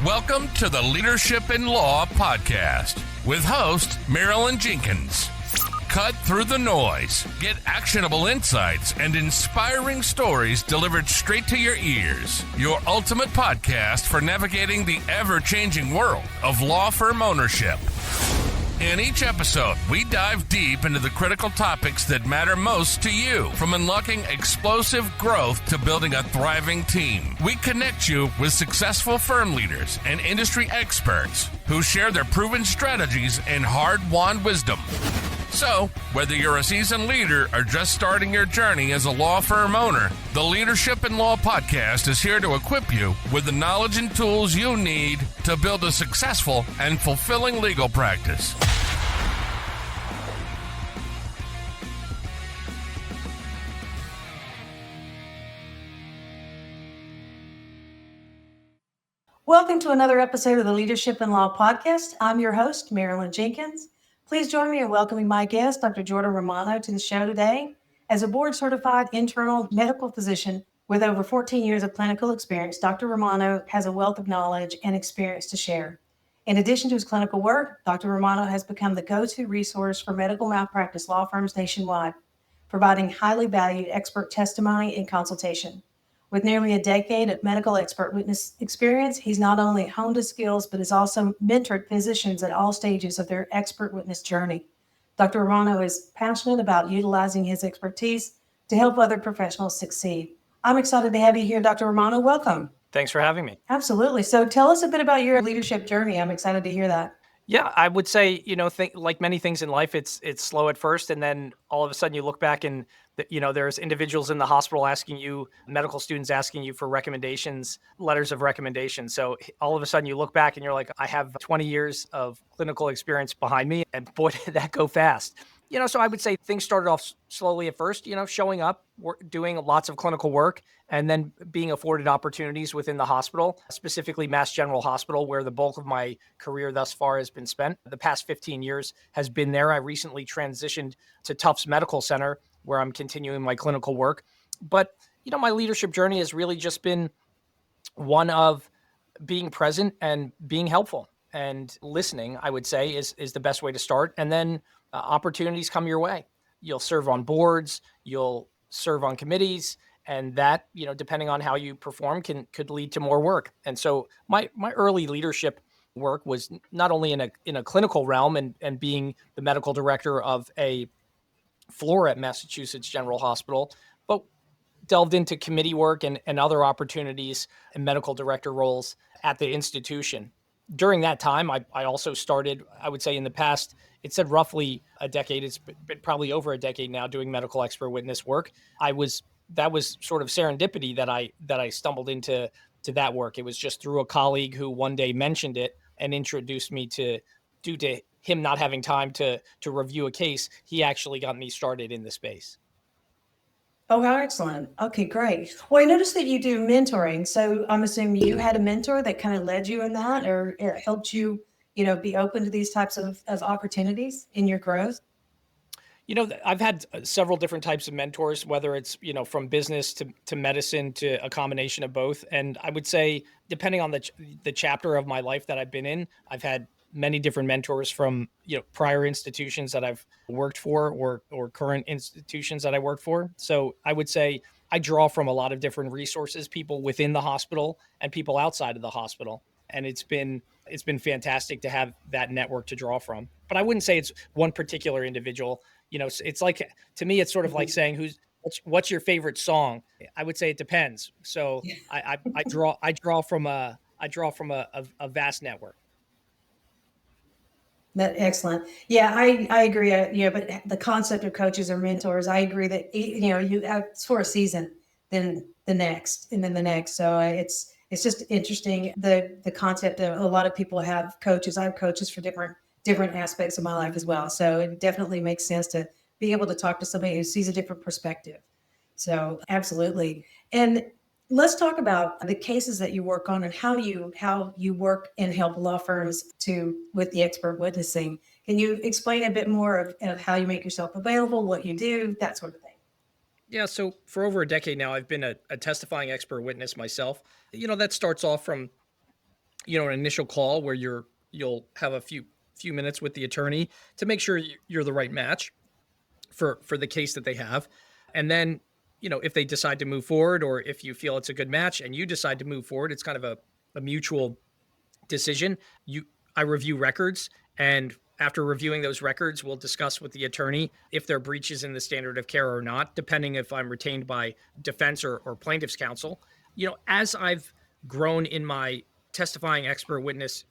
Welcome to the Leadership in Law podcast with host Marilyn Jenkins. Cut through the noise, get actionable insights and inspiring stories delivered straight to your ears. Your ultimate podcast for navigating the ever-changing world of law firm ownership. In each episode, we dive deep into the critical topics that matter most to you, from unlocking explosive growth to building a thriving team. We connect you with successful firm leaders and industry experts who share their proven strategies and hard-won wisdom. So, whether you're a seasoned leader or just starting your journey as a law firm owner, the Leadership in Law podcast is here to equip you with the knowledge and tools you need to build a successful and fulfilling legal practice. Welcome to another episode of the Leadership in Law podcast. I'm your host, Marilyn Jenkins. Please join me in welcoming my guest, Dr. Romano, to the show today. As a board-certified internal medical physician with over 14 years of clinical experience, Dr. Romano has a wealth of knowledge and experience to share. In addition to his clinical work, Dr. Romano has become the go-to resource for medical malpractice law firms nationwide, providing highly valued expert testimony and consultation. With nearly a decade of medical expert witness experience, he's not only honed his skills, but has also mentored physicians at all stages of their expert witness journey. Dr. Romano is passionate about utilizing his expertise to help other professionals succeed. I'm excited to have you here, Dr. Romano. Welcome. Thanks for having me. Absolutely. So tell us a bit about your leadership journey. I'm excited to hear that. Yeah, I would say, like many things in life, it's slow at first, and then all of a sudden you look back and there's individuals in the hospital asking you, medical students asking you for recommendations, letters of recommendation. So all of a sudden you look back and you're like, I have 20 years of clinical experience behind me, and boy, did that go fast. So I would say things started off slowly at first, showing up, doing lots of clinical work, and then being afforded opportunities within the hospital, specifically Mass General Hospital, where the bulk of my career thus far has been spent. The past 15 years has been there. I recently transitioned to Tufts Medical Center, where I'm continuing my clinical work. But, my leadership journey has really just been one of being present and being helpful. And listening, I would say, is the best way to start. And then opportunities come your way. You'll serve on boards, you'll serve on committees, and that, depending on how you perform, could lead to more work. And so my early leadership work was not only in a clinical realm and being the medical director of a floor at Massachusetts General Hospital, but delved into committee work and other opportunities and medical director roles at the institution. During that time, I also started, I would say in the past, it said roughly a decade, it's been probably over a decade now, doing medical expert witness work. That was sort of serendipity that I stumbled into that work. It was just through a colleague who one day mentioned it and introduced me due to him not having time to review a case, he actually got me started in the space. Oh, how excellent. Okay, great. Well, I noticed that you do mentoring. So I'm assuming you had a mentor that kind of led you in that, or it helped you, be open to these types of opportunities in your growth. I've had several different types of mentors, whether it's, from business to medicine to a combination of both. And I would say, depending on the chapter of my life that I've been in, I've had many different mentors from, prior institutions that I've worked for or current institutions that I work for. So I would say I draw from a lot of different resources, people within the hospital and people outside of the hospital. And it's been fantastic to have that network to draw from. But I wouldn't say it's one particular individual. It's like, to me, it's sort of like saying what's your favorite song? I would say it depends. So I draw from a vast network. That excellent. Yeah, I agree. But the concept of coaches or mentors, I agree that it's for a season, then the next, and then the next. So it's just interesting the concept of a lot of people have coaches. I have coaches for different aspects of my life as well. So it definitely makes sense to be able to talk to somebody who sees a different perspective. So absolutely. And let's talk about the cases that you work on and how you work and help law firms with the expert witnessing. Can you explain a bit more of how you make yourself available, what you do, that sort of thing? Yeah, so for over a decade now, I've been a testifying expert witness myself. That starts off from an initial call where you'll have a few minutes with the attorney to make sure you're the right match for the case that they have. And then, if they decide to move forward, or if you feel it's a good match and you decide to move forward, it's kind of a mutual decision. I review records, and after reviewing those records, we'll discuss with the attorney if there are breaches in the standard of care or not, depending if I'm retained by defense or plaintiff's counsel. As I've grown in my testifying expert witness,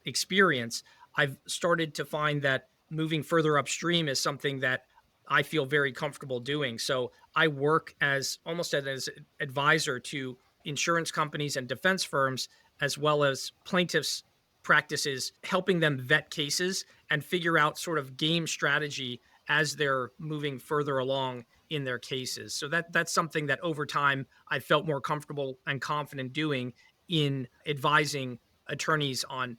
experience, I've started to find that moving further upstream is something that I feel very comfortable doing. So I work as almost as an advisor to insurance companies and defense firms, as well as plaintiffs' practices, helping them vet cases and figure out sort of game strategy as they're moving further along in their cases. So that's something that over time I felt more comfortable and confident doing in advising attorneys on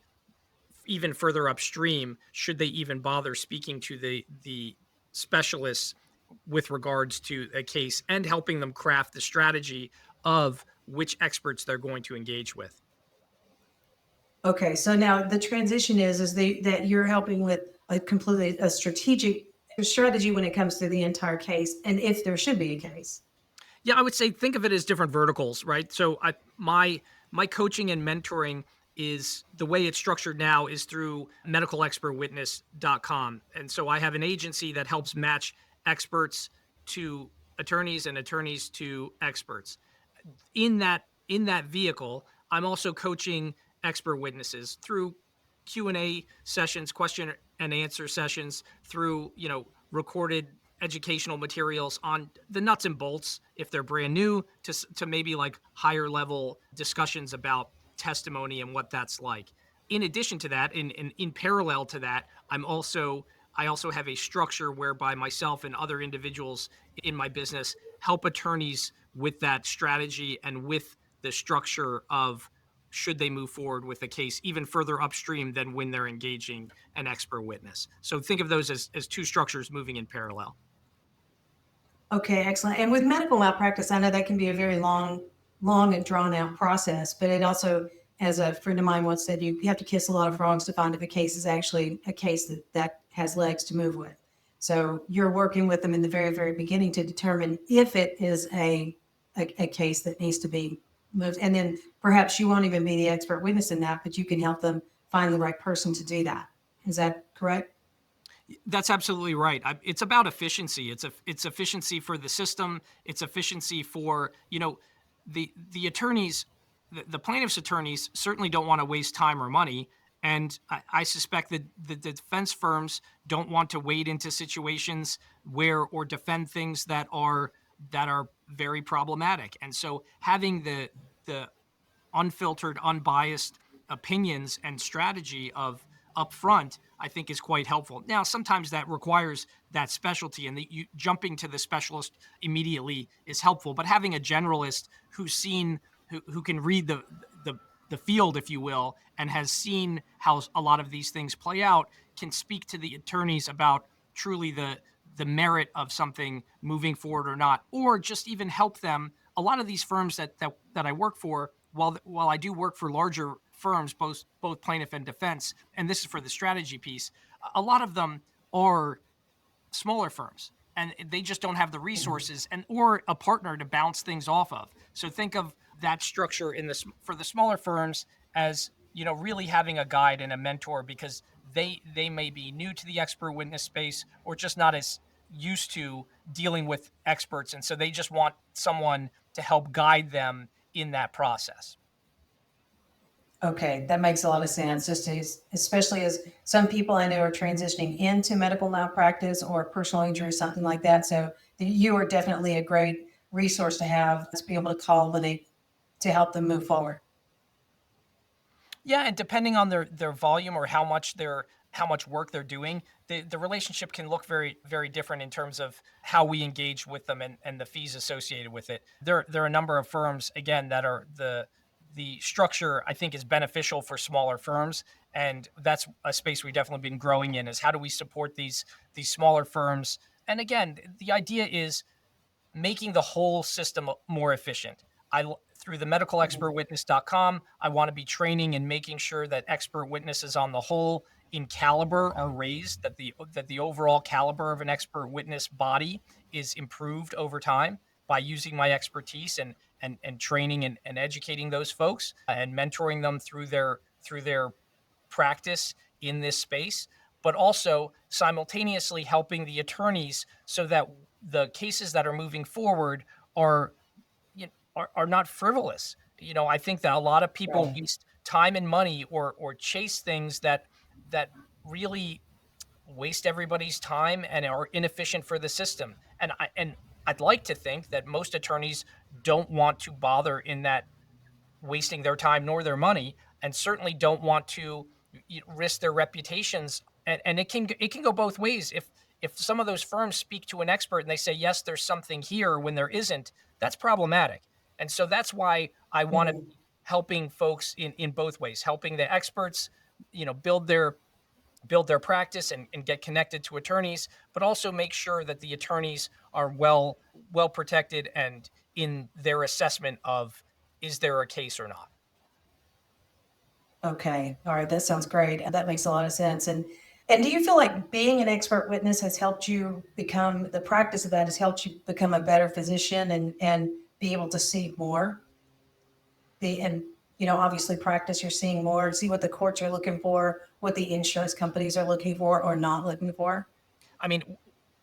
even further upstream, should they even bother speaking to the specialists with regards to a case, and helping them craft the strategy of which experts they're going to engage with. Okay, so now the transition is that you're helping with a strategic strategy when it comes to the entire case, and if there should be a case. Yeah, I would say think of it as different verticals, right? So my coaching and mentoring is, the way it's structured now is through medicalexpertwitness.com. And so I have an agency that helps match experts to attorneys and attorneys to experts. In that vehicle, I'm also coaching expert witnesses through Q&A sessions, question and answer sessions, through, recorded educational materials on the nuts and bolts, if they're brand new, to maybe like higher level discussions about testimony and what that's like. In addition to that, in parallel to that, I also have a structure whereby myself and other individuals in my business help attorneys with that strategy and with the structure of should they move forward with a case even further upstream than when they're engaging an expert witness. So think of those as two structures moving in parallel. Okay, excellent. And with medical malpractice, I know that can be a very long and drawn out process, but it also, as a friend of mine once said, you have to kiss a lot of frogs to find if a case is actually a case that has legs to move with. So you're working with them in the very, very beginning to determine if it is a case that needs to be moved. And then perhaps you won't even be the expert witness in that, but you can help them find the right person to do that. Is that correct? That's absolutely right. It's about efficiency. It's efficiency for the system. It's efficiency for, the attorneys, the plaintiff's attorneys certainly don't want to waste time or money. And I suspect that the defense firms don't want to wade into situations or defend things that are very problematic. And so having the unfiltered, unbiased opinions and strategy of upfront, I think, is quite helpful. Now, sometimes that requires that specialty, and jumping to the specialist immediately is helpful. But having a generalist who can read the field, if you will, and has seen how a lot of these things play out, can speak to the attorneys about truly the merit of something moving forward or not, or just even help them. A lot of these firms that I work for, while I do work for larger firms, both plaintiff and defense, and this is for the strategy piece, a lot of them are smaller firms, and they just don't have the resources or a partner to bounce things off of. So think of that structure for the smaller firms as, really having a guide and a mentor, because they may be new to the expert witness space or just not as used to dealing with experts, and so they just want someone to help guide them in that process. Okay, that makes a lot of sense. Especially as some people I know are transitioning into medical malpractice or personal injury, something like that. So you are definitely a great resource to have, to be able to call to help them move forward. Yeah, and depending on their volume or how much work they're doing, the relationship can look very, very different in terms of how we engage with them and the fees associated with it. There are a number of firms, again, that are the structure, I think, is beneficial for smaller firms, and that's a space we've definitely been growing in, is how do we support these smaller firms? And again, the idea is making the whole system more efficient. through the medicalexpertwitness.com. I want to be training and making sure that expert witnesses on the whole in caliber are raised, that the overall caliber of an expert witness body is improved over time by using my expertise and training and educating those folks and mentoring them through their practice in this space, but also simultaneously helping the attorneys so that the cases that are moving forward are are not frivolous. I think that a lot of people waste time and money or chase things that really waste everybody's time and are inefficient for the system. And I'd like to think that most attorneys don't want to bother in that wasting their time nor their money, and certainly don't want to risk their reputations. And it can go both ways. If some of those firms speak to an expert and they say, yes, there's something here when there isn't, that's problematic. And so that's why I want to be helping folks in both ways, helping the experts, build their practice and get connected to attorneys, but also make sure that the attorneys are well protected and in their assessment of, is there a case or not? Okay. All right. That sounds great. That makes a lot of sense. And do you feel like being an expert witness has helped you become, the practice of that has helped you become a better physician and be able to see more? Obviously practice, you're seeing more, see what the courts are looking for, what the insurance companies are looking for or not looking for? I mean,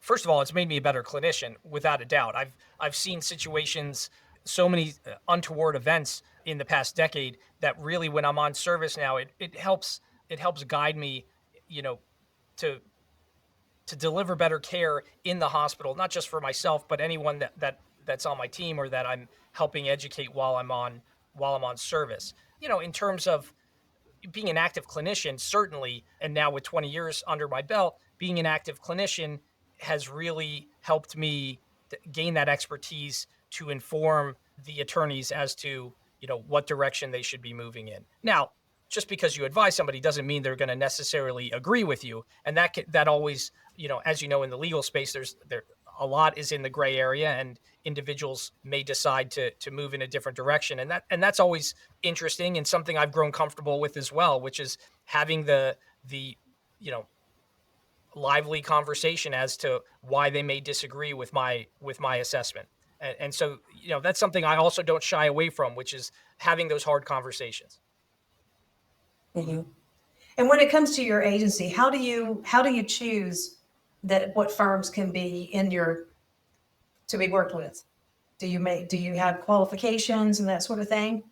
first of all, it's made me a better clinician, without a doubt. I've seen situations, so many untoward events in the past decade that really, when I'm on service now, it helps guide me, to deliver better care in the hospital, not just for myself, but anyone that's on my team or that I'm helping educate while I'm on service. In terms of being an active clinician, certainly, and now with 20 years under my belt, being an active clinician has really helped me gain that expertise to inform the attorneys as to, what direction they should be moving in. Now, just because you advise somebody doesn't mean they're going to necessarily agree with you. And that always, as you know, in the legal space, there a lot is in the gray area, and individuals may decide to move in a different direction. And that's always interesting and something I've grown comfortable with as well, which is having the lively conversation as to why they may disagree with my assessment. And so, that's something I also don't shy away from, which is having those hard conversations. Mm-hmm. And when it comes to your agency, how do you choose what firms can be to be worked with? Do you have qualifications and that sort of thing?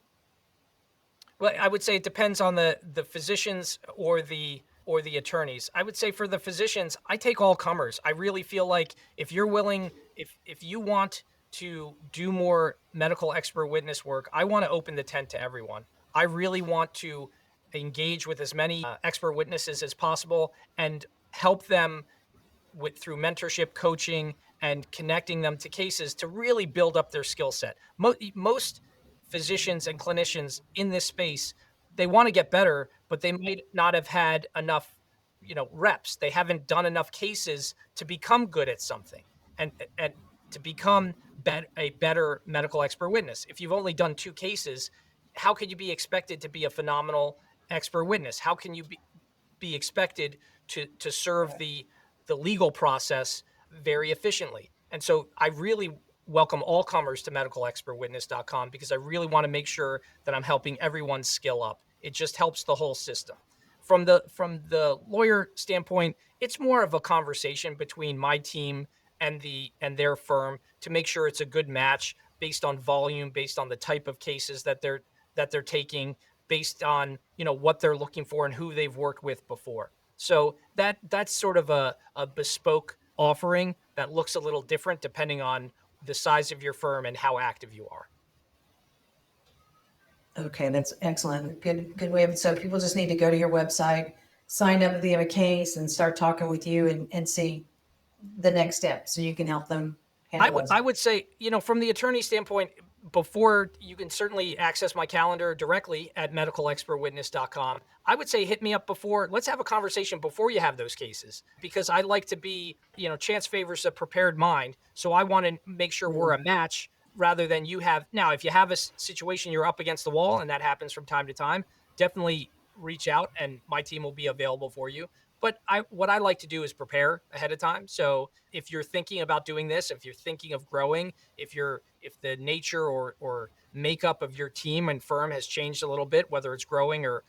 Well, I would say it depends on the physicians or the attorneys. I would say for the physicians, I take all comers. I really feel like if you're willing, if you want to do more medical expert witness work, I want to open the tent to everyone. I really want to engage with as many expert witnesses as possible and help them through mentorship, coaching, and connecting them to cases to really build up their skill set. Most physicians and clinicians in this space, they want to get better, but they might not have had enough, reps. They haven't done enough cases to become good at something and to become a better medical expert witness. If you've only done 2 cases, how could you be expected to be a phenomenal expert witness? How can you be expected to serve the legal process very efficiently? And so I really welcome all comers to medicalexpertwitness.com because I really want to make sure that I'm helping everyone skill up. It just helps the whole system. From the lawyer standpoint, it's more of a conversation between my team and their firm to make sure it's a good match based on volume, based on the type of cases that they're taking, based on what they're looking for and who they've worked with before. So that's sort of a bespoke offering that looks a little different depending on the size of your firm and how active you are. Okay, that's excellent. Good way of it. So people just need to go to your website, sign up if they have a case, and start talking with you and see the next step so you can help them handle I would say, from the attorney standpoint, before you can certainly access my calendar directly at medicalexpertwitness.com. I would say hit me up before. Let's have a conversation before you have those cases, because I like to be, chance favors a prepared mind. So I want to make sure we're a match rather than you have. Now, if you have a situation you're up against the wall, and that happens from time to time, definitely reach out and my team will be available for you. But what I like to do is prepare ahead of time. So if you're thinking about doing this, if you're thinking of growing, if the nature or makeup of your team and firm has changed a little bit, whether it's growing or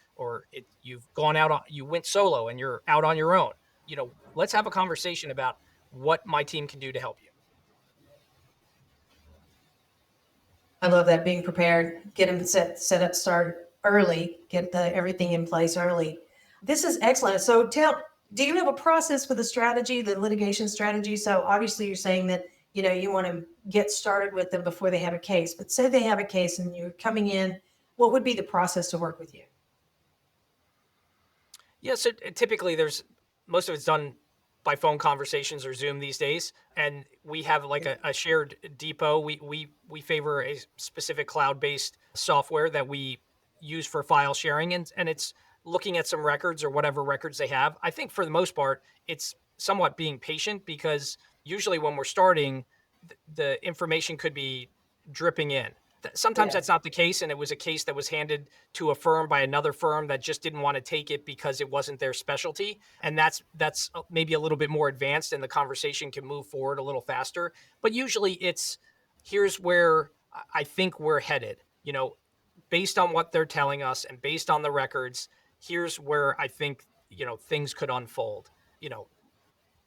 you've gone out, you went solo and you're out on your own, let's have a conversation about what my team can do to help you. I love that, being prepared, get them set up, start early, get everything in place early. This is excellent. So do you have a process for the strategy, the litigation strategy? So obviously you're saying that, you want to get started with them before they have a case, but say they have a case and you're coming in, what would be the process to work with you? Yeah, so typically most of it's done by phone conversations or Zoom these days. And we have like a shared depot. We favor a specific cloud-based software that we use for file sharing, and it's looking at some records or whatever records they have. I think for the most part, it's somewhat being patient, because usually when we're starting, the information could be dripping in. Sometimes that's not the case, and it was a case that was handed to a firm by another firm that just didn't want to take it because it wasn't their specialty, and that's maybe a little bit more advanced, and the conversation can move forward a little faster. But usually here's where I think we're headed, based on what they're telling us and based on the records. Here's where I think things could unfold,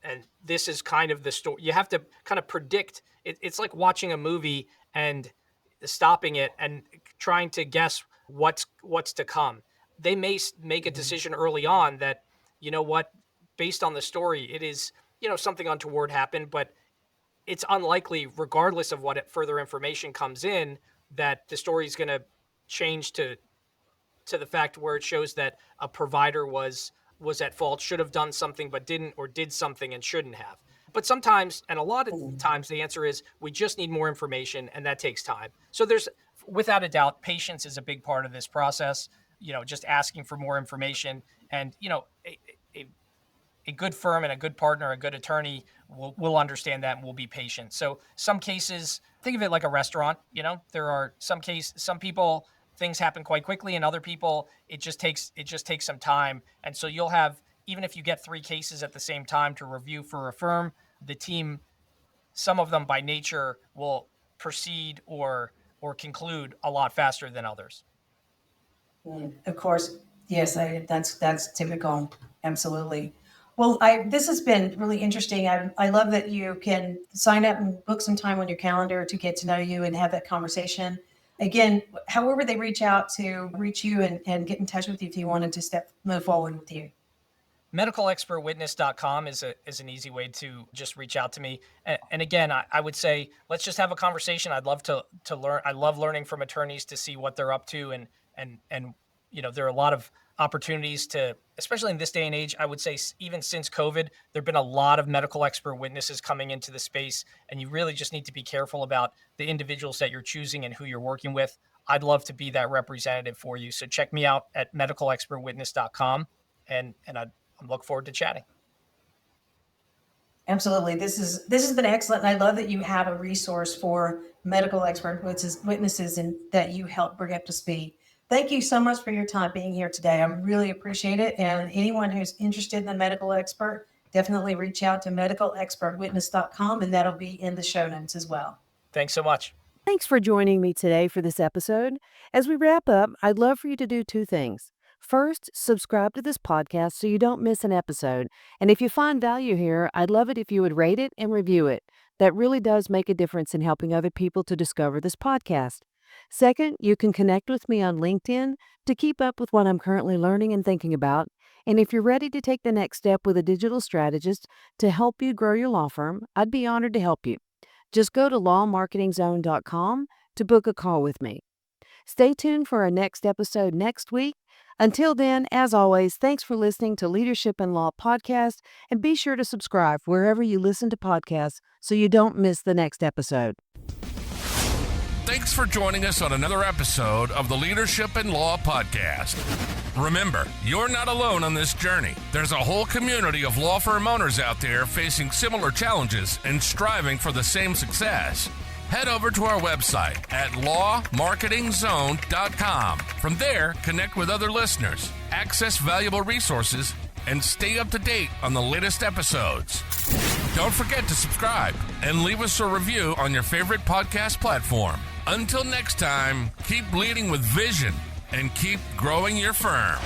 and this is kind of the story. You have to kind of predict it. It's like watching a movie and stopping it and trying to guess what's to come. They may make a decision early on that, based on the story, it is, something untoward happened, but it's unlikely, regardless of what further information comes in, that the story is going to change to the fact where it shows that a provider was at fault, should have done something but didn't, or did something and shouldn't have. But sometimes, and a lot of times, the answer is we just need more information, and that takes time. So there's, without a doubt, patience is a big part of this process, just asking for more information. And, a good firm and a good partner, a good attorney will understand that and will be patient. So some cases, think of it like a restaurant. There are some people, things happen quite quickly, and other people, it just takes some time. And so you'll have, even if you get 3 cases at the same time to review for a firm, the team, some of them by nature will proceed or conclude a lot faster than others. Of course. Yes, that's typical. Absolutely. Well, this has been really interesting. I love that you can sign up and book some time on your calendar to get to know you and have that conversation. Again, however they reach out to reach you and get in touch with you if you wanted to move forward with you. medicalexpertwitness.com is an easy way to just reach out to me. And again, I would say, let's just have a conversation. I'd love to learn. I love learning from attorneys to see what they're up to. And there are a lot of opportunities to, especially in this day and age, I would say even since COVID, there've been a lot of medical expert witnesses coming into the space, and you really just need to be careful about the individuals that you're choosing and who you're working with. I'd love to be that representative for you. So check me out at medicalexpertwitness.com, and I look forward to chatting. Absolutely. This has been excellent. And I love that you have a resource for medical expert witnesses and that you help bring up to speed. Thank you so much for your time being here today. I really appreciate it. And anyone who's interested in the medical expert, definitely reach out to medicalexpertwitness.com, and that'll be in the show notes as well. Thanks so much. Thanks for joining me today for this episode. As we wrap up, I'd love for you to do 2 things. First, subscribe to this podcast so you don't miss an episode. And if you find value here, I'd love it if you would rate it and review it. That really does make a difference in helping other people to discover this podcast. Second, you can connect with me on LinkedIn to keep up with what I'm currently learning and thinking about. And if you're ready to take the next step with a digital strategist to help you grow your law firm, I'd be honored to help you. Just go to lawmarketingzone.com to book a call with me. Stay tuned for our next episode next week. Until then, as always, thanks for listening to Leadership in Law Podcast, and be sure to subscribe wherever you listen to podcasts so you don't miss the next episode. Thanks for joining us on another episode of the Leadership in Law Podcast. Remember, you're not alone on this journey. There's a whole community of law firm owners out there facing similar challenges and striving for the same success. Head over to our website at lawmarketingzone.com. From there, connect with other listeners, access valuable resources, and stay up to date on the latest episodes. Don't forget to subscribe and leave us a review on your favorite podcast platform. Until next time, keep leading with vision and keep growing your firm.